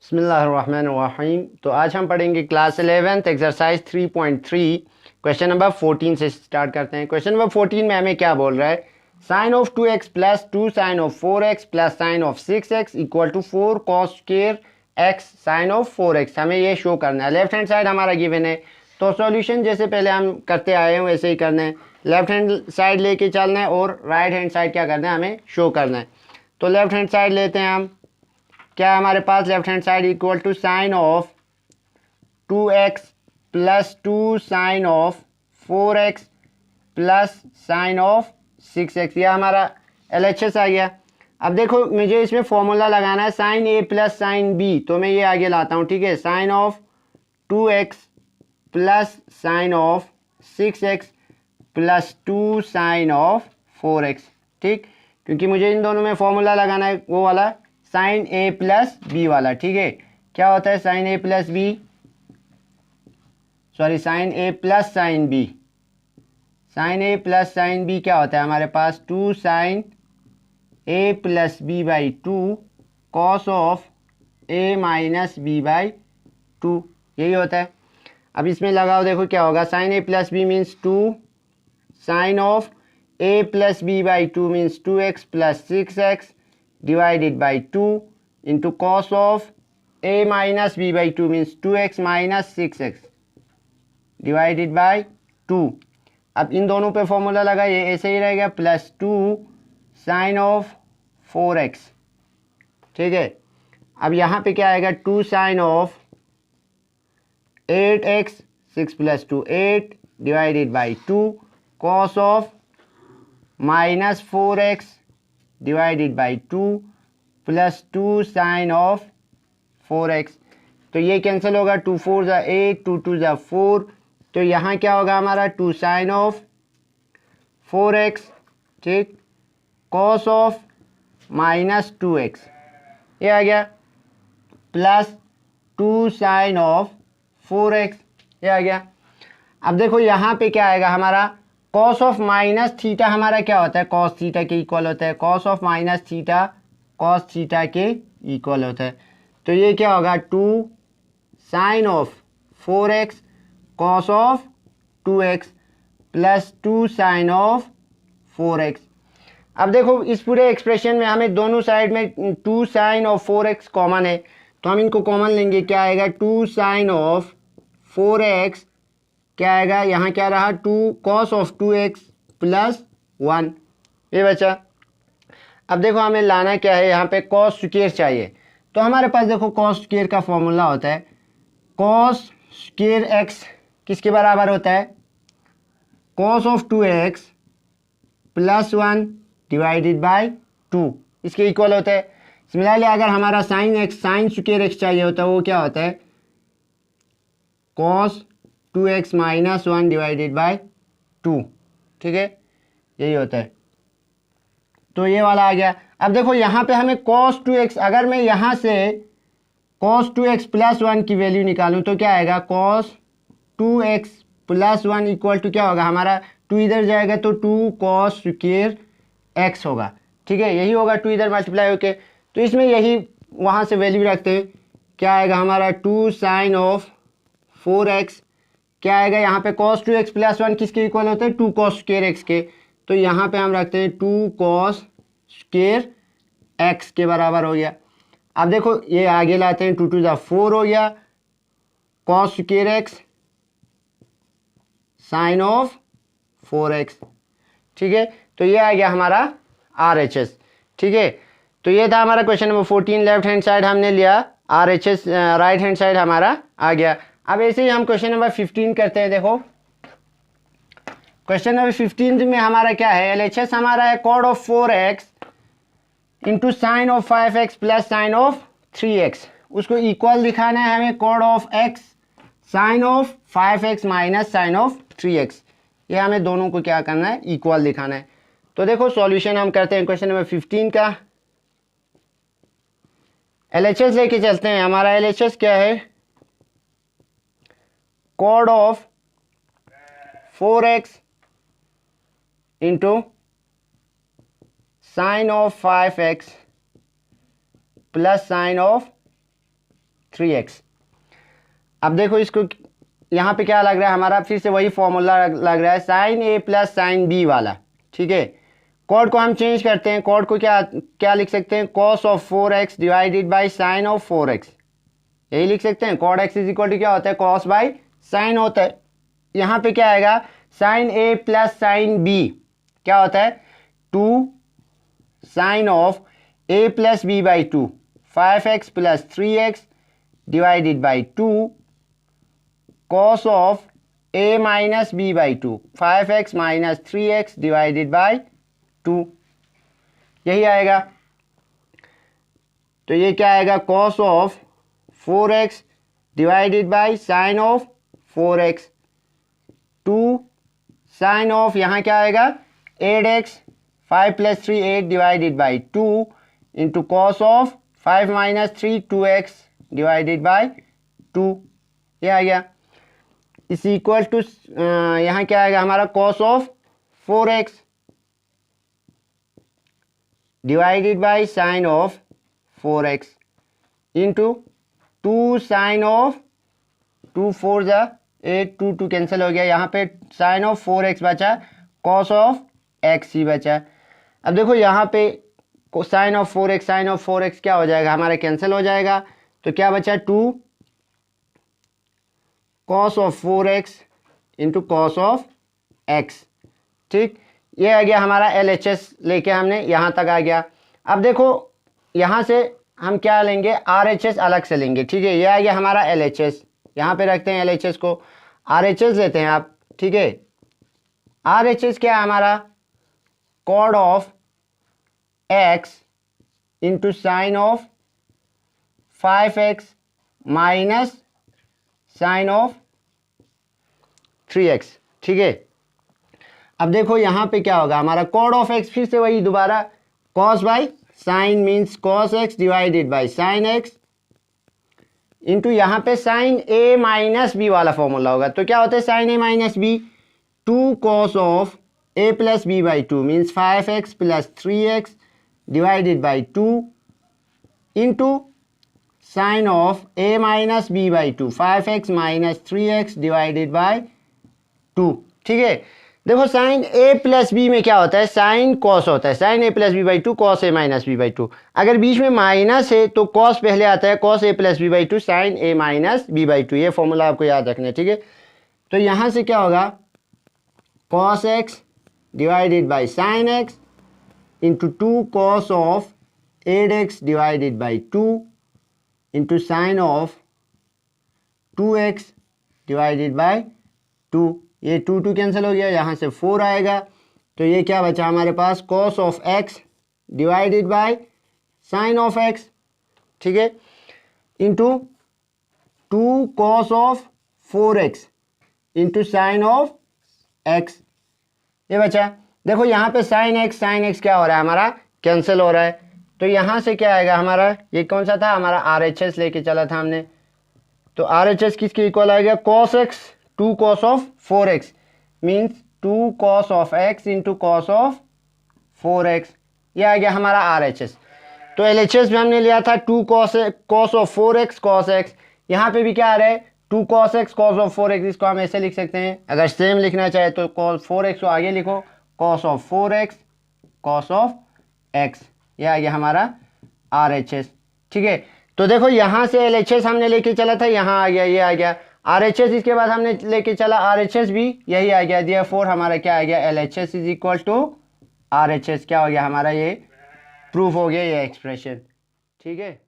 बिस्मिल्लाहिर्रहमानिर्रहीम। तो आज हम पढ़ेंगे class 11th exercise 3.3 question number 14 से स्टार्ट करते हैं। क्वेश्चन नंबर 14 में हमें क्या बोल रहा है, sine of 2x plus 2 sine of 4x plus sine of 6x equal to 4 cos square x sine of 4x। हमें ये शो करना है। लेफ्ट हैंड साइड हमारा गिवन है, तो सॉल्यूशन जैसे पहले हम करते आए हैं वैसे ही करना है। लेफ्ट हैंड साइड लेके चलना है और राइट हैंड साइड क्या करना है, हमें शो करना है। तो लेफ्ट हैंड साइड लेते हैं हम। क्या है हमारे पास, left hand side equal to sine of 2x plus 2 sine of 4x plus sine of 6x। यह हमारा LHS आ गया। अब देखो मुझे इसमें फॉर्मूला लगाना है sine a plus sine b, तो मैं ये आगे लाता हूँ। ठीक है, sine of 2x plus sine of 6x plus 2 sine of 4x। ठीक, क्योंकि मुझे इन दोनों में फॉर्मूला लगाना है वो वाला साइन a प्लस बी वाला। ठीक है, क्या होता है sine a plus B, sorry sine a plus sine b। Sine a plus sine b क्या होता है हमारे पास, 2 sine a plus B by 2 cos of a minus B by 2, यही होता है। अब इसमें लगाओ, देखो क्या होगा, sine a plus B means 2 sine of a plus B by 2 means 2x plus 6x divided by 2 into cos of a minus b by 2 means 2x minus 6x divided by 2। अब इन दोनों पे फॉर्मूला लगा, ये ऐसे ही रहेगा, plus 2 sine of 4x। ठीक है, अब यहाँ पे क्या आएगा, 2 sine of 8x 6 plus 2 8 divided by 2 cos of minus 4x divided by 2 plus 2 sine of 4x। तो ये कैंसिल होगा, 2 4 ज़ा 8 2 2 ज़ा 4, तो यहाँ क्या होगा हमारा 2 साइन ऑफ 4x, ठीक, कॉस ऑफ माइनस 2x, ये आ गया, प्लस 2 साइन ऑफ 4x, ये आ गया। अब देखो यहाँ पे क्या आएगा हमारा, कॉस ऑफ माइनस थीटा हमारा क्या होता है, कॉस थीटा के इक्वल होता है। Cos of minus theta cos theta के इक्वल होता है। तो ये क्या होगा, 2 sine of 4x cos of 2x plus 2 sine of 4x। अब देखो इस पूरे एक्सप्रेशन में हमें दोनों साइड में 2 साइन ऑफ 4x कॉमन है, तो हम इनको कॉमन लेंगे। क्या आएगा, 2 साइन ऑफ 4x, क्या आएगा यहाँ, क्या रहा, 2 कॉस ऑफ 2x प्लस 1, ये बचा। अब देखो हमें लाना क्या है, यहाँ पे कॉस स्क्वायर चाहिए, तो हमारे पास देखो कॉस स्क्वायर का फॉर्मूला होता है, कॉस स्क्वायर x किसके बराबर होता है, cos of 2x plus 1 divided by 2, इसके इक्वल होता है। सिमिलरली अगर हमारा sine x sine square x चाहिए होता है, वो क्या होता है, cos 2x minus 1 divided by 2। ठीक है, यही होता है, तो ये वाला आ गया। अब देखो यहाँ पे हमें cos 2x, अगर मैं यहाँ से cos 2x प्लस 1 की वैल्यू निकालूं तो क्या आएगा, cos 2x plus 1 equal to क्या होगा हमारा, 2 इधर जाएगा तो 2 cos स्क्वायर x होगा। ठीक है, यही होगा, 2 इधर मल्टीप्लाई होके, तो इसमें यही वहाँ से वैल्यू रखते हैं। क्या आएगा हमारा 2 साइन ऑफ 4x, क्या आएगा यहाँ पे cos 2x प्लस 1 किसके इक्वल होते हैं, 2 cos स्क्वायर x के, तो यहाँ पे हम रखते हैं 2 cos स्क्वायर x के बराबर हो गया। अब देखो ये आगे लाते हैं, 2 2 ज़ा 4 हो गया, cos square x sine of 4x। ठीक है, तो ये आ गया हमारा RHS। ठीक है, तो ये था हमारा question number 14। Left hand side हमने लिया, RHS राइट हैंड साइड हमारा आ गया। अब ऐसे ही हम क्वेश्चन नंबर 15 करते हैं। देखो क्वेश्चन नंबर 15 में हमारा क्या है, LHS हमारा है cot of 4x into sine of 5x plus sine of 3x, उसको इक्वल दिखाना है हमें cot of x sine of 5x minus sine of 3x। ये हमें दोनों को क्या करना है, इक्वल दिखाना है। तो देखो सॉल्यूशन हम करते हैं क्वेश्चन नंबर 15 का। LHS लेके चलते हैं। हमारा LHS क्या है, cot of 4x into sine of 5x plus sine of 3x। अब देखो इसको यहाँ पे क्या लग रहा है हमारा, फिर से वही फॉर्मूला लग रहा है sign A plus sine B वाला, ठीक है। कॉड को हम चेंज करते हैं, कॉड को क्या क्या लिख सकते हैं, cos of 4x divided by sine of 4x, यही लिख सकते हैं। Cot x is equal to क्या होता है, कॉस बाई साइन होता है। यहाँ पे क्या आएगा, sine A plus sine B क्या होता है, 2 sine of A plus B by 2, 5x plus 3x divided by 2 cos of a minus b by 2, 5x minus 3x divided by 2, यही आएगा। तो ये क्या आएगा, cos of 4x divided by sine of 4x, 2 sine of यहाँ क्या आएगा 8x, 5 plus 3 8 divided by 2 into cos of 5 minus 3 2x divided by 2, ये आ गया। इस इक्वल टू यहाँ क्या आएगा हमारा, cos of 4x divided by sine of 4x into 2 sine of 2 4 जा 8, 2 2 कैंसिल हो गया, यहाँ पे साइन ऑफ 4x बचा, कॉस ऑफ x ही बचा। अब देखो यहाँ पे साइन ऑफ 4x क्या हो जाएगा हमारा, कैंसिल हो जाएगा। तो क्या बचा, 2 cos of 4x into cos of x, ठीक। ये आ गया हमारा LHS, लेके हमने यहाँ तक आ गया। अब देखो यहाँ से हम क्या लेंगे, RHS अलग से लेंगे, ठीक है। ये आ गया हमारा LHS, यहाँ पे रखते हैं LHS को, RHS लेते हैं आप, ठीक है। RHS क्या है हमारा, cot of x into sine of 5x minus sine of 3x, ठीक है। अब देखो यहाँ पे क्या होगा हमारा, कॉड ऑफ x फिर से वही दोबारा, cos by sine means cos x divided by sine x into यहाँ पे साइन a माइनस बी वाला फॉर्मूला होगा। तो क्या होता है sine a minus B, 2 cos of a plus B by 2 means 5x plus 3x divided by 2 into sine of a minus B by 2, 5x minus 3x divided by 2, ठीक है। देखो sign a plus B में क्या होता है, sign cos होता है, sine a plus B by 2 cos a minus B by 2। अगर बीच में माइनस है तो कॉस पहले आता है, cos a plus B by 2 sine a minus B by 2, ये फॉर्मूला आपको याद रखना है, ठीक है। तो यहाँ से क्या होगा, cos x divided by sine x into 2 cos of 8x divided by 2 into sine of 2x divided by 2, ये 2 2 कैंसिल हो गया, यहाँ से 4 आएगा। तो ये क्या बचा हमारे पास, cos of x divided by sine of x, ठीक है, into 2 cos of 4x into sine of x, ये बचा। देखो यहाँ पे साइन x क्या हो रहा है हमारा, कैंसिल हो रहा है। तो यहाँ से क्या आएगा हमारा, ये कौन सा था हमारा, RHS लेके चला था हमने। तो RHS किसके इक्वल आएगा, cos x 2 cos of 4x means 2 cos of x into cos of 4x, ये आ गया हमारा RHS। तो LHS में हमने लिया था 2 cos of 4x cos x, यहाँ पे भी क्या आ रहा है 2 cos x cos of 4x, इसको हम ऐसे लिख सकते हैं। अगर सेम लिखना चाहे तो cos 4x को आगे लिखो, cos of 4x cos of x, यह आ गया हमारा RHS, ठीक है। तो देखो यहाँ से LHS हमने लेके चला था, यहाँ आ गया, ये आ गया RHS, इसके बाद हमने लेके चला RHS भी, यही आ गया। देयरफॉर हमारा क्या आ गया, LHS is equal to RHS, क्या हो गया हमारा, ये प्रूफ हो गया ये एक्सप्रेशन, ठीक है।